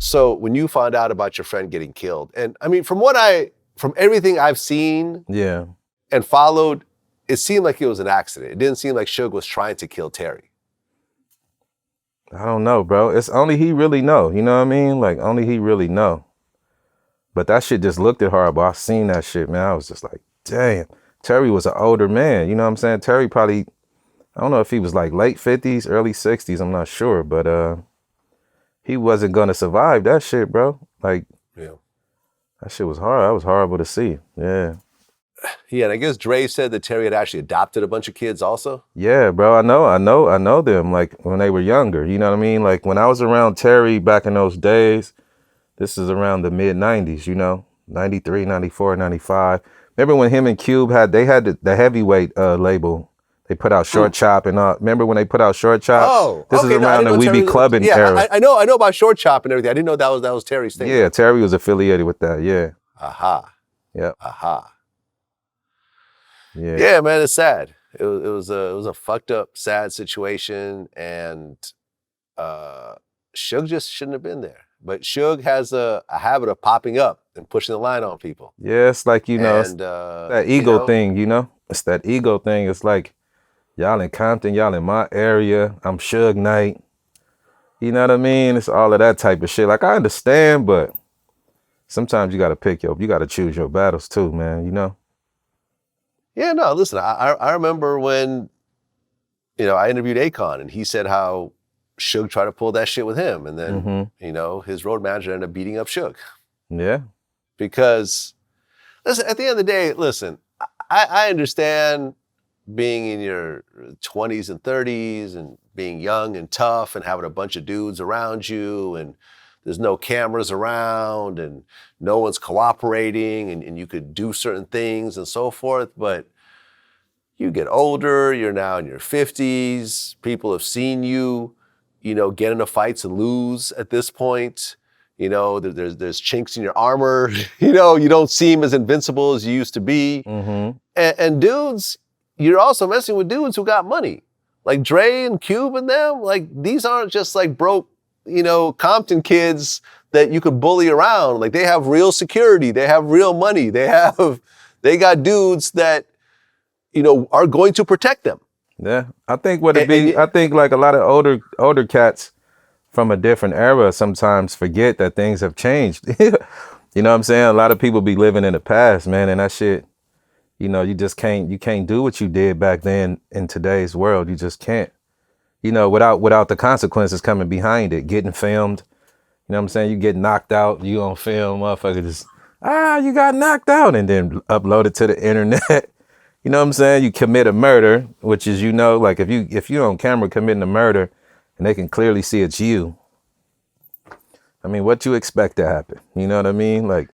So when you found out about your friend getting killed, and I mean, from everything I've seen and followed, it seemed like it was an accident. It didn't seem like Suge was trying to kill Terry. I don't know, bro. It's only he really know. You know what I mean? Like, only he really know. But that shit just looked at horrible. I seen that shit, man. I was just like, damn. Terry was an older man. You know what I'm saying? Terry probably, I don't know if he was like late 50s, early 60s. I'm not sure. But he wasn't going to survive that shit, bro. Like, that shit was hard. That was horrible to see. Yeah. Yeah, and I guess Dre said that Terry had actually adopted a bunch of kids also. Yeah, bro. I know them, like, when they were younger. You know what I mean? Like, when I was around Terry back in those days, this is around the mid-90s, you know? 93, 94, 95. Remember when him and Cube had the heavyweight label? They put out Short Chop and all. Remember when they put out Short Chop? Oh, this is around the We Be Clubbing era. I know about Short Chop and everything. I didn't know that was Terry's thing. Yeah, Terry was affiliated with that. Yeah. Aha. Yeah. Aha. Yeah. Yeah, man, it's sad. It was a fucked up, sad situation, and Suge just shouldn't have been there. But Suge has a habit of popping up and pushing the line on people. Yeah, it's like, you know, and, that ego thing, you know? It's that ego thing. It's like, y'all in Compton, y'all in my area, I'm Suge Knight. You know what I mean? It's all of that type of shit. Like, I understand, but sometimes you got to choose your battles too, man, you know? Yeah, no, listen, I remember when, you know, I interviewed Akon and he said how Suge tried to pull that shit with him. And then, you know, his road manager ended up beating up Suge. Yeah. Because, listen, at the end of the day, listen, I understand being in your 20s and 30s and being young and tough and having a bunch of dudes around you and there's no cameras around and no one's cooperating and you could do certain things and so forth. But you get older, you're now in your 50s, people have seen you, you know, get into fights and lose at this point. You know, there's chinks in your armor. You know, you don't seem as invincible as you used to be. And dudes, you're also messing with dudes who got money. Like Dre and Cube and them, like these aren't just like broke, you know, Compton kids that you could bully around. Like they have real security, they have real money, they got dudes that, you know, are going to protect them. Yeah, I think I think like a lot of older cats from a different era sometimes forget that things have changed. You know what I'm saying? A lot of people be living in the past, man, and that shit, you know, you can't do what you did back then in today's world. You just can't. You know, without the consequences coming behind it, getting filmed. You know what I'm saying? You get knocked out, you on film, motherfucker just, you got knocked out, and then upload it to the internet. You know what I'm saying? You commit a murder, which is, you know, like if you're on camera committing a murder and they can clearly see it's you, I mean, what you expect to happen? You know what I mean? Like,